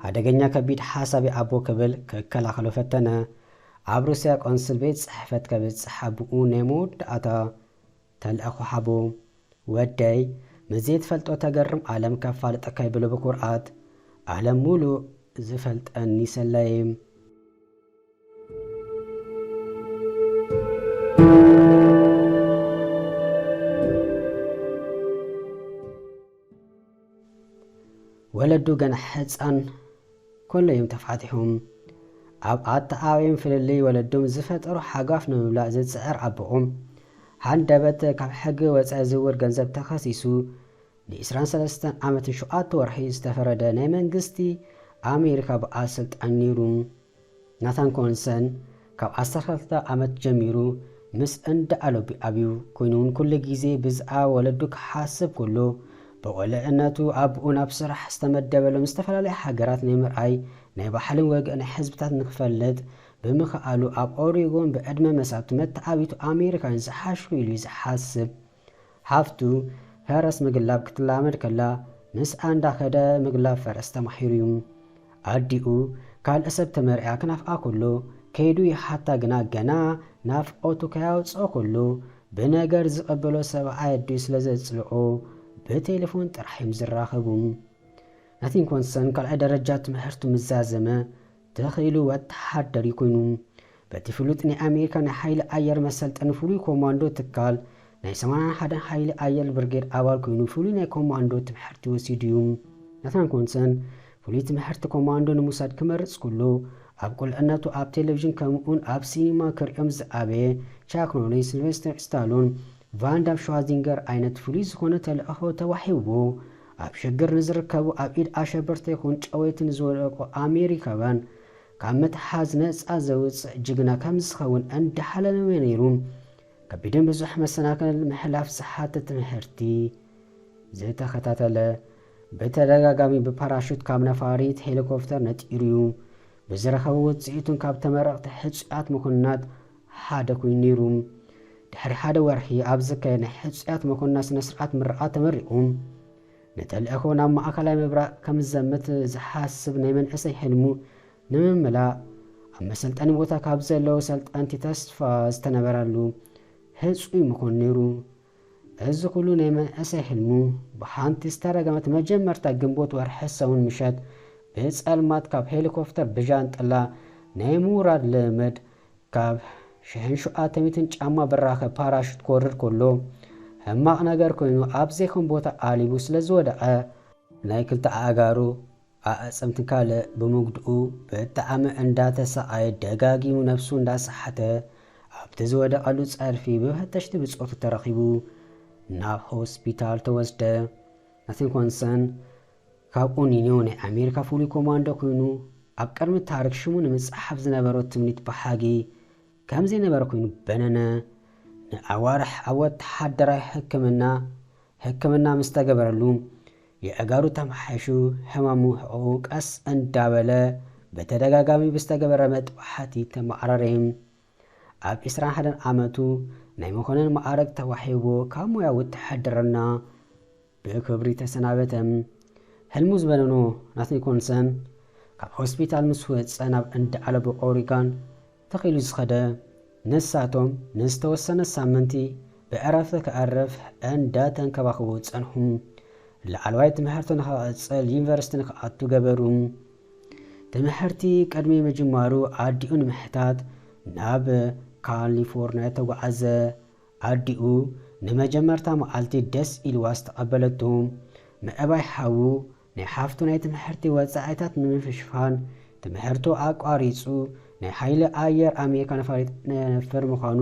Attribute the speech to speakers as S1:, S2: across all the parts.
S1: አደገኛ ከቢድ ሐሳብ አቦ ከብል ከከላኸሎ ፈተነ ኣብ ሩስያ ቆንስል ቤት ጽሕፈት ከብጽሕ ሓብኡ ነሞድ ኣታ ተልእኹ ሓቦ ወደይ መዘት ፈልጦ ተገርም ዓለም ከፋልጠካ ይብሎ በኩርዓት ዓለም ሙሉእ ዝፈልጠኒ ሰለይ ወለዱ ገና ሕፃን ኩሎም ተፋቲሖም ኣብ ኣተኣወይም ፍልልይ ወለዶም ዝፈጠሩ ሓጋፍ ንምምላእ ዝጽዕር ኣቦኦም ሓንደበት ካብ ሕጊ ወፃኢ ዝውር ገንዘብ ተኸሲሱ ን23 ዓመትን 7 ወርሒ ዝተፈረደ ናይ መንግስቲ ኣሜሪካ በዓል ስልጣን ነይሩ። ናታን ኮንሰን ካብ 12 ዓመት ጀሚሩ ምስ እንዳኣሎቢ ኣብዩ ኮይኑን ኩሉ ግዜ ብዛዕባ ወለዱ ክሓስብ ኩሉ በቆልዕነቱ ኣብኡ ናብ ስራሕ ዝተመደበሎም ዝተፈላለዩ ሃገራት ናይ ምርኣይ ናይ ባህልን ወግን ሕዝብታት ንክፈልጥ ብምኽኣሉ ኣብ ኦሪጎን ብዕድመ መሳብቲ መተዓቢቱ ኣሜሪካን ዝሓሹ ኢሉ ዝሓስብ ሃፍቱ ፈረስ ምግላብ ክትላመድ ከላ ምስ እንዳኸደ ምግላብ ፈረስ ተማሂሩ እዩ። ኣዲኡ ካልእ ሰብ ተመርያ ክናፍኣ ኩሉ ከይዱ ይሓታ ግና ገና ናፍቆቱ ከያውፅኦ ኩሉ ብነገር ዝቐበሎ ሰብኣይ ኣዲኡ ስለ ዘፅልኦ በቴሌፎን ጥራሕም ዝራኸቡ ናቲን ኮንሰን ካልኣይ ደረጃ ትምህርቱ ምዛዘመ ተኺሉ ወተሓደር ኮይኑ በቲ ፍሉጥ ናይ ኣሜሪካ ናይ ሓይሊ ኣየር መሰልጠኒ ፍሉይ ኮማንዶ ትካል ናይ 81 ሓይሊ ኣየር ብርጌድ ኣባል ኮይኑ ፍሉይ ናይ ኮማንዶ ትምህርቲ ወሲዱ እዩ። ናታን ኮንሰን ፍሉይ ትምህርቲ ኮማንዶ ንምውሳድ ክመርጽ ኩሉ ኣብ ቁልዕነቱ ኣብ ቴሌቪዥን ከምኡን ኣብ ሲኒማ ክሪኦም ዝኣበየ ቻክ ኖሪስ፣ ሲልቨስተር ስታሎን፣ ቫንዳም ሸዋዚንገር ዓይነት ፍሉይ ዝኾነ ተልእኾ ተዋሂብዎ ኣብ ሽግር ንዝርከቡ ኣብ ኢድ ኣሸበርቲ ይኹን ጨወይትን ዝወደቁ ኣሜሪካውያን ካብ ምትሓዝ ነፃ ዘውፅእ ጅግና ከም ዝኸውን እንዳሓለመ ነይሩ። ከቢድን ብዙሕ መሰናክል ምሕላፍ ዝሓትት ትምህርቲ ዝተኸታተለ በተደጋጋሚ ብፓራሹት ካብ ነፋሪት ሄሊኮፕተር ነጢሩ እዩ። ብዝረኸቡ ውፅኢቱን ካብ ተመረቕቲ ሕፁያት መኮንናት ሓደ ኮይኑ ነይሩ። ድሕሪ ሓደ ወርሒ ኣብ ዝካየድ ናይ ሕፁያት መኮንናት ስነ ስርዓት ምርቃ ተመሪቑ ነተልእኾ ናብ ማእከላይ ምብራቅ ከም ዝዘምት ዝሓስብ ናይ መንእሰይ ሕልሙ ንምምላእ ኣብ መሰልጠኒ ቦታ ካብ ዘለዉ ሰልጠንቲ ተስፋ ዝተነበረሉ ህፁይ ምኾን ነይሩ። እዚ ኩሉ ናይ መንእሰይ ሕልሙ ብሓንቲ ዝተረገመት መጀመርታ ግንቦት ወርሒ ሰሙን ምሸት ብጸልማት ካብ ሄሊኮፕተር ብዣንጥላ ናይ ምውራድ ልምድ ካብ 1700 ጫማ በራኸ ፓራሹት ክወርድ ከሎ ሕማቕ ነገር ኮይኑ ኣብ ዘይኮን ቦታ ኣሊቡ ስለ ዝወደቐ ናይ ክልተ ኣእጋሩ ኣዕፅምቲ ካልእ ብምጉድኡ ብጣዕሚ እንዳተሰቃየ ደጋጊሙ ነፍሱ እንዳሰሓተ ኣብቲ ዝወደቐሉ ፀርፊ ብፈተሽቲ ብፆቱ ተረኺቡ ናብ ሆስፒታል ተወስደ። ናቲን ኮንሰን ካብኡ ኒኒዮ ናይ ኣሜሪካ ፍሉይ ኮማንዶ ኮይኑ ኣብ ቀድሚ ታሪክ ሽሙ ንምፅሓፍ ዝነበሮ ትምኒት ብሓጊ ከም ዘይነበረ ኮይኑ በነነ ንኣዋርሕ ኣብ ወተሓደራዊ ሕክምና ምስ ተገበረሉ የእጋሩ ተማሓሹ ሕማሙ ሕቁ ቀስ እንዳበለ በተደጋጋሚ ብዝተገበረ መጥባሕቲ ተማዕረረም። ኣብ 21 ዓመቱ ናይ መኮነን ማዕረግ ተዋሂቦ ካብ ሞያ ውትሓደረና ብክብሪ ተሰናበተም። ሕልሙ ዝበነኖ ናቲን ኮንሰን ካብ ሆስፒታል ምስ ወፀ ናብ እንዳኣለ ብኦሪጋን ተኺሉ ዝኸደ ንሳቶም ንዝተወሰነ ሳምንቲ ብዕረፍቲ ክዕርፍ እንዳተንከባኸቡ ፀንሑ። ላዕለዋይ ትምህርቲ ንኽቕፅል ዩኒቨርሲቲ ንኽኣቱ ገበሩ። ትምህርቲ ቅድሚ ምጅማሩ ኣዲኡ ንምሕታት ናብ ካሊፎርኒያ ተጓዓዘ። ኣዲኡ ንመጀመርታ መዓልቲ ደስ ኢልዋ ዝተቐበለቱ ምዕባይ ሓዉ ናይ ሓፍቱ ናይ ትምህርቲ ወፃኢታት ንምፍሽፋን ትምህርቱ ኣቋሪፁ ናይ ሓይሊ ኣየር ኣሜሪካ ነፋሪት ነፍር ምዃኑ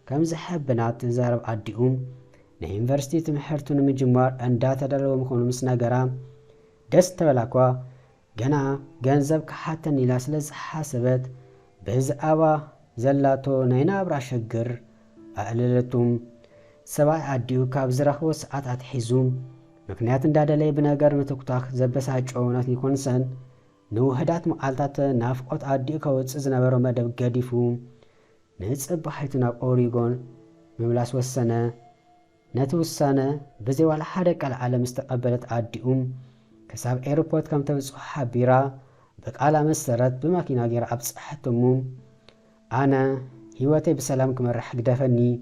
S1: ከም ዝሕብናት ትዛረብ ኣዲኡ ናይ ዩኒቨርሲቲ ትምህርቱ ንምጅማር እንዳተደረበ ምዃኑ ምስ ነገራ ደስ ተበላኳ ገና ገንዘብ ክሓተን ኢላ ስለ ዝሓሰበት ብዛዕባ ዘላቶ ናይ ናብራ ሸግር ኣዕለለቱም። ሰብኣይ ኣዲኡ ካብ ዝረኽቦ ሰዓታት ሒዙ ምክንያት እንዳደለየ ብነገር ምትኩታኽ ዘበሳጮ ናቲን ኮንሰን ንውህዳት መዓልታት ናፍቆት ኣዲኡ ከውፅእ ዝነበሮ መደብ ገዲፉ ንፅባሒቱ ናብ ኦሪጎን ምምላስ ወሰነ። ነቲ ውሳነ ብዘይዋላ ሓደ ቃል ዓለም ዝተቐበለት ኣዲኡ ክሳብ ኤርፖርት ከም ተብፅሖ ሓቢራ بقالا مسرت بماكينة غير أبصحتمو أنا هيوتي بسلام كمرح قدفني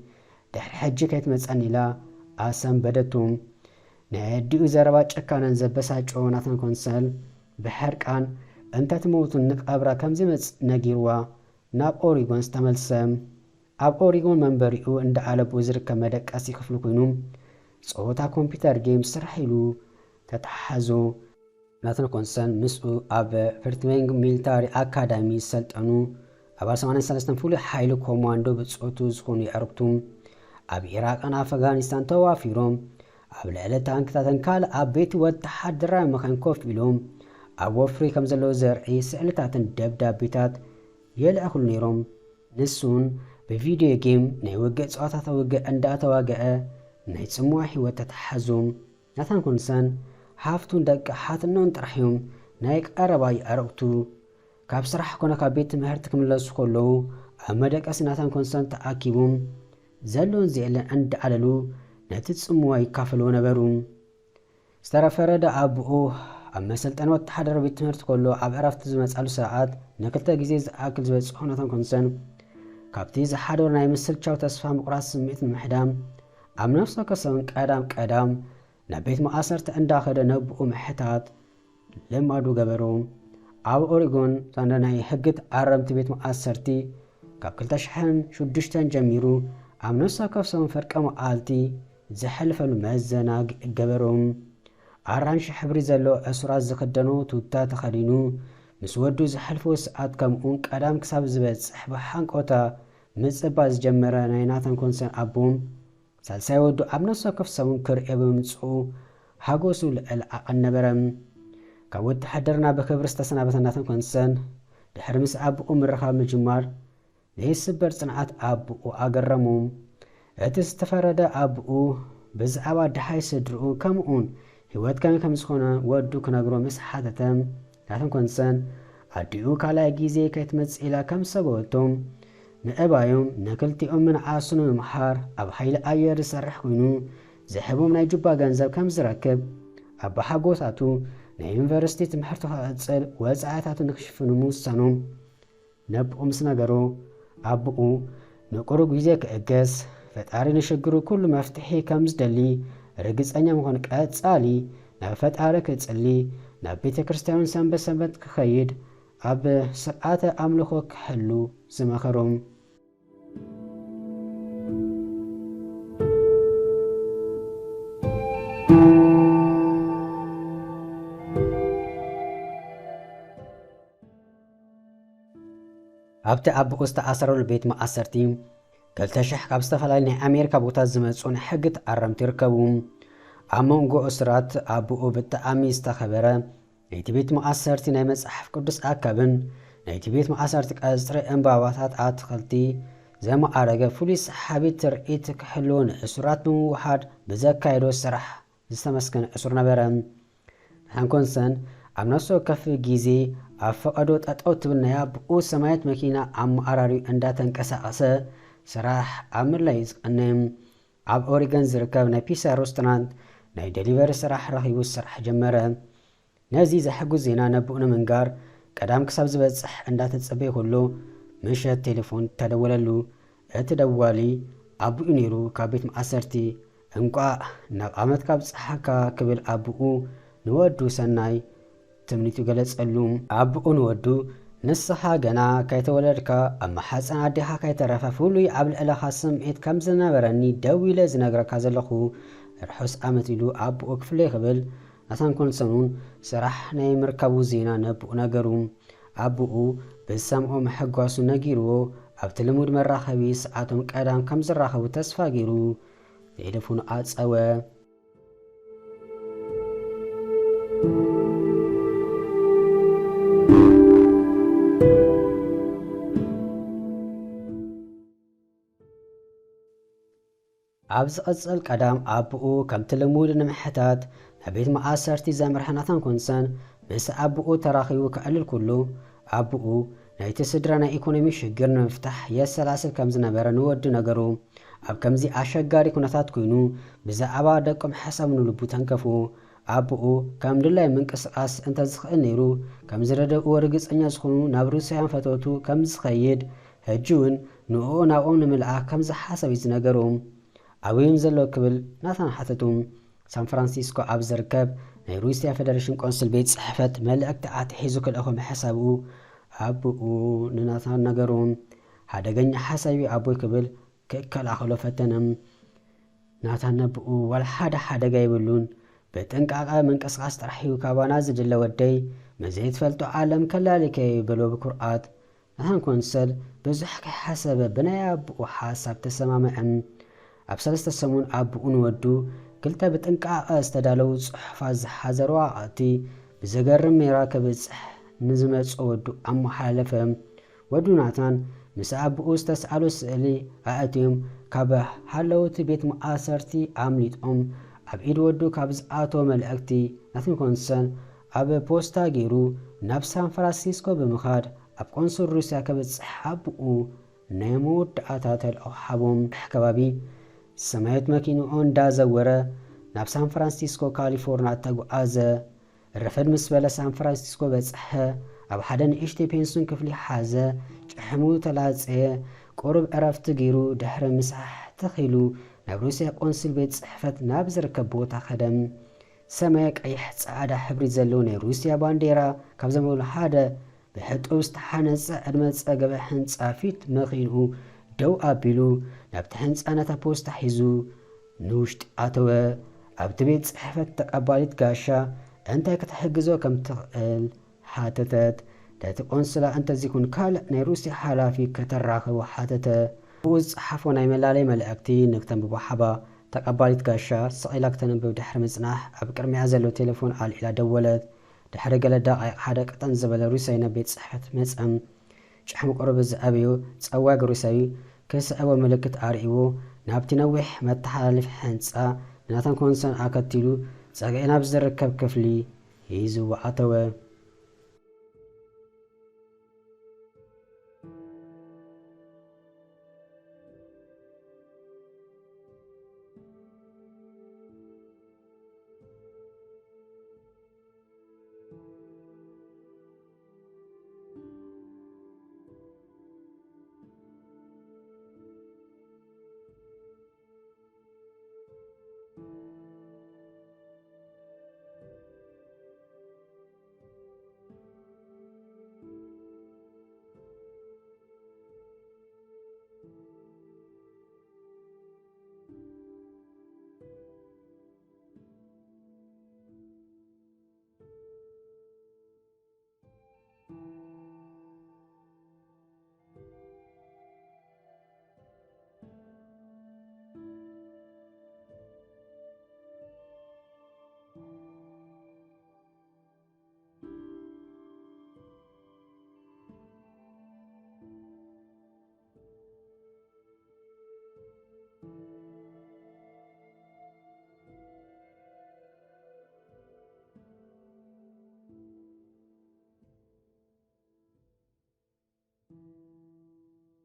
S1: دحر حجي كيتمصأني لا أسم بدتم نعديو زربا ጨካነን ዘበሳጨው ናታን ኮንሰል بحرقان انت تموتو نقبرا كمزي مص نغيروا ናብ ኦሪጎን ተመልሰም ኣብ ኦሪጎን መንበሪኡ እንደ ዓለብ ዝርከብ መደቀሲ ክፍሉ ኮይኑ ጾታ ኮምፒውተር ጌም ስራሕ ኢሉ ተታሓዙ ናታን ኮንሰል ምስኡ ኣብ ፍርትሜንግ ሚሊታሪ አካዳሚ ሰልጠኑ አባል 83 ፍሉይ ሓይሊ ኮማንዶ ብጾቱ ዝኾኑ ይዕርክቱም ኣብ ኢራቅን አፍጋኒስታን ተዋፊሮም ኣብ ልዕሊ ታንክታትን ካል ኣብ ቤት ወተሓደራዊ መካን ኮፍ ኢሎም ኣብ ወፍሪ ከም ዘለዎ ዘርኢ ስእልታትን ደብዳቤታት የልእኽሉ ነይሮም ንሱን በቪዲዮ ጌም ናይ ውግእ ጸዋታት ውግእ እንዳተዋገአ ናይ ጽሙዋ ህይወት ተታሓዙም ናታን ኮንሰል ሃፍቱን ደቂ ሓትነውን ጥራሕዮም ናይ ቀረባ ይዕርክቱ ካብ ስራሕ ኮነ ካብ ቤት ትምህርቲ ክምለሱ ከለዉ ኣብ መደቀሲ ናታን ኮንሰል ተኣኪቦም ዘሎን ዘየለን እንዳዓለሉ ነቲ ጽሙዋ ይካፈሉ ነበሩ ዝተረፈረደ ኣቦኡ ኣብ መሰልጠን ወተሓደራዊ ቤት ትምህርቲ ከሎ ኣብ ዕረፍቲ ዝመጻሉ ሰዓት ንክልተ ግዜ ዝኣክል ዝበጽሑ ናታን ኮንሰል ካብቲ ዝሓደሩ ናይ ምስልቻው ተስፋ ምቁራጽ ስምዒት ምሕዳም ኣብ ነፍሱ ከሰውን ቀዳም ናብ ቤት መኣሰርቲ እንዳኸደ ነብኡ ምሕታት ልማዱ ገበሩ ኣብ ኦሪጎን ናይ ሕጊ ኣረምቲ ቤት መኣሰርቲ ካብ 2006 ጀሚሩ ኣብ ነፍሱ ከሰውን ፈርቀ መዓልቲ ዝሕልፈሉ መዘናግዒ ገበሮም ኣራንሺ ሕብሪ ዘለዎ ዕሱራት ዝኽደኑ ቱታ ተኸዲኑ ምስ ወዱ ዝሕልፎ ሰዓት ከምኡን ቀዳም ክሳብ ዝበጽሕ ብሓንቆታ ምጽባ ዝጀመረ ናይ ናታን ኮንሰል ኣቦም ሳልሳይ ወዱ ኣብ ነፍሱ ከፍሰውን ክርኤ ብምጽኡ ሃጎሱ ልዕል ኣቐነበረም ካብ ወተሓደርና ብክብሪ ዝተሰናበተ ናታን ኮንሰል ድሕሪ ምስ ኣቦኡ ምርኻብ ምጅማር ዘይስበር ጽንዓት ኣቦኡ ኣገረሙ እቲ ዝተፈረደ ኣቦኡ ብዛዕባ ድሓይ ስድርኡ ከምኡን ህይወት ከም ዝኾነ ወዱ ክነግሮ ምስ ሓተተ ናታን ኮንሰል ኣዲኡ ካልኣይ ግዜ ከይትመጽእ ኢላ ከም ሰበወቶም ምዕባዮም ንክልቲኦም ምንዓሱን ምምሓር ኣብ ሓይሊ ኣየር ዝሰርሕ ኮይኑ ዝሕቦም ናይ ጁባ ገንዘብ ከም ዝረክብ ኣብ ሓጎሳቱ ናይ ዩኒቨርሲቲ ትምህርቲ ክቕጽል ወጻኢታቱ ንክሽፍኑ ምውሳኖም ነብኡ ምስ ነገሮ ኣቦኡ ንቁሩብ ግዜ ክእገስ ፈጣሪ ንሽግሩ ኩሉ መፍትሒ ከም ዝደሊ ርግጸኛ ምኾን ቀጻሊ ናብ ፈጣሪ ክጽሊ ናብ ቤተ ክርስቲያን ሰንበት ክኸይድ ኣብ ስርዓተ ኣምልኾ ክሕሉ ዝመኸሮም ኣብቲ ኣቦኡ ዝተኣሰረሉ ቤት መኣሰርቲ 2000 ካብ ዝተፈላለዩ ናይ ኣሜሪካ ቦታት ዝመጹ ናይ ሕጊ ተኣረምቲ ይርከቡ ኣብ መንጎ እስራት ኣቦኡ ብጣዕሚ ዝተኸበረ ናይቲ ቤት መኣሰርቲ ናይ መጽሓፍ ቅዱስ ኣካብን ናይቲ ቤት መኣሰርቲ ቀጽሪ ዕምባባታት ኣትክልቲ ዘመዓረገ ፍሉይ ሰሓቢ ትርኢት ክሕልዎ ንእሱራት ብምውሓድ ብዘካየዶ ስራሕ ዝተመስገነ እሱር ነበረ ናታን ኮንሰል ኣብ ነፍሱ ወከፍ ግዜ ኣብ ፈቐዶ ጠጠው ትብል ናይ ኣቦኡ ሰማያት መኪና ኣመዓራርዩ እንዳተንቀሳቐሰ ስራሕ ኣብ ምርላይ ዝቐነም ኣብ ኦሪጎን ዝርከብ ናይ ፒሳ ሬስቶራንት ናይ ዴሊቨሪ ስራሕ ረኺቡ ስራሕ ጀመረ ነዚ ዘሕጉዝ ዜና ነብኡ ንምንጋር ቀዳም ክሳብ ዝበጽሕ እንዳተጸበየ ከሎ ምሸት ቴሌፎን ተደወለሉ እቲ ደዋሊ ኣቦኡ ነይሩ ካብ ቤት መኣሰርቲ እንቋ ናብ ዓመት ካብ ፀሓካ ክብል ኣቦኡ ንወዱ ሰናይ ትምኒቱ ገለጸሉ ኣቦኡ ንወዱ ንስኻ ገና ከይተወለድካ ኣብ ማሕፀን ኣዴኻ ከይተረፈ ፍሉይ ኣብ ልዕለኻ ስምዒት ከም ዝነበረኒ ደው ኢለ ዝነግረካ ዘለኹ ርሑስ ዓመት ኢሉ ኣቦኡ ክፍለይ ክብል ናታን ኮንሰልን ስራሕ ናይ ምርካቡ ዜና ነብኡ ነገሩ ኣቦኡ ብሰምዖ መሐጓሱ ነጊርዎ ኣብቲ ልሙድ መራኸቢ ሰዓቶም ቀዳም ከም ዝራኸቡ ተስፋ ገይሩ ቴሌፎኑ ኣፀወ ኣብ ዝቐጽል ቀዳም ኣቦኡ ከምቲ ልሙድ ንምሕታት ናብ ቤት መኣሰርቲ ዘምርሐ ናታን ኮንሰል ምስ ኣቦኡ ተራኺቡ ክዕልል ኩሉ ኣቦኡ ናይቲ ስድራ ናይ ኢኮኖሚ ሽግር ንምፍታሕ የሰላስል ከም ዝነበረ ንወዱ ነገሩ ኣብ ከምዚ ኣሸጋሪ ኩነታት ኮይኑ ብዛዕባ ደቆም ሓሳብ ንልቡ ተንከፉ ኣቦኡ ከም ድላይ ምንቅስቃስ እንተዝኽእል ነይሩ ከም ዝረደኡ ርግፀኛ ዝኾኑ ናብ ሩስያን ፈተቱ ከም ዝኸይድ ሕጂ እውን ንኡ ናብኦም ንምልኣክ ከም ዝሓሰብ እዩ ዝነገሮም ኣብዮም ዘሎ ክብል ናታን ሓተቱ ሳን ፍራንሲስኮ ኣብ ዝርከብ ናይ ሩስያ ፌደሬሽን ቆንስል ቤት ጽሕፈት መልእክቲ ኣትሒዙ ክልእኹ ምሕሳብኡ ኣቦኡ ንናታን ነገሮም ሓደገኛ ሓሳቢ ኣቦይ ክብል ክከላኸሎ ፈተነም ናታን ነብኡ ወላ ሓደ ሓደጋ ይብሉን በጥንቃቐ ምንቅስቃስ ጥራሕ እዩ ካባና ዝድለ ወደይ መዘይትፈልጦ ዓለም ከላሊከ ይብሎ ብኩርዓት ናታን ኮንሰል ብዙሕ ከይሓሰበ ብናይ ኣቦኡ ሓሳብ ተሰማምዐን ኣብ 3 ሰሙን ኣቦኡ ንወዱ ክልተ ብጥንቃቐ ዝተዳለዉ ጽሑፋት ዝሓዘ ወረቓቕቲ ብዘገርም ሜራ ከብጽሕ ንዝመጾ ወዱ ኣመሓላለፈ ወዱ ናታን ምስ ኣቦኡ ዝተሰኣሎ ስእሊ ኣእትዮም ካብ ሃለውቲ ቤት መኣሰርቲ ኣምሊጦም ኣብ ኢድ ወዱ ካብ ዝኣተወ መልእክቲ ናታን ኮንሰል ኣብ ፖስታ ገይሩ ናብ ሳን ፍራንሲስኮ ብምኻድ ኣብ ቆንስል ሩስያ ከብጽሕ ኣቦኡ ናይ መወዳእታ ተልእኾ ሓቦም ከባቢ ሰማያዊት መኪንኡ እንዳዘወረ ናብ ሳን ፍራንሲስኮ ካሊፎርኒያ ተጓዓዘ ረፈድ ምስ በለ ሳን ፍራንሲስኮ በጽሐ ኣብ ሓደ ንእሽተይ ፔንስን ክፍሊ ሓዘ ጭሕሙ ተላጽየ ቁሩብ ዕረፍቲ ገይሩ ድሕሪ ምሳሕ ተኺሉ ናብ ሩስያ ቆንስል ቤት ጽሕፈት ናብ ዝርከብ ቦታ ኸደም ሰማይ ቀይሕ ጻዕዳ ሕብሪ ዘለዎ ናይ ሩስያ ባንዴራ ካብ ዘመሉ ሓደ ብሕጡብ ዝተሓነጸ ዕድመ ጸገበ ህንጻ ፊት መኺንኡ ደው ኣቢሉ ናብቲ ህንጻ ነታ ፖስታ ሒዙ ንውሽጢ ኣተወ ኣብቲ ቤት ጽሕፈት ተቐባሊት ጋሻ እንታይ ክትሕግዞ ከም ትኽእል ሓተተት ደቲ ቆንስላ እንተዚኹን ካልእ ናይ ሩስያ ሓላፊ ከተራኽቦ ሓተተ ብኡ ዝፀሓፎ ናይ መላለይ መልእክቲ ንክተንብቦ ሓባ ተቐባሊት ጋሻ ስቒላ ክተንብብ ድሕሪ ምጽናሕ ኣብ ቅድሚኣ ዘሎ ቴሌፎን ኣልዒላ ደወለት ድሕሪ ገለ ደቂቕ ሓደ ቀጠን ዝበለ ሩስያዊ ናብ ቤት ጽሕፈት መጸም ጭሕሚ ቁሩብ ዝኣበዮ ጸዋግ ሩስያዊ ክስዕቦ ምልክት ኣርእይዎ ናብቲ ነዊሕ መተሓላለፊ ህንጻ ናታን ኮንሰል ኣከቲሉ ጸግዒ ናብ ዝርከብ ክፍሊ ሒዙ ኣተወ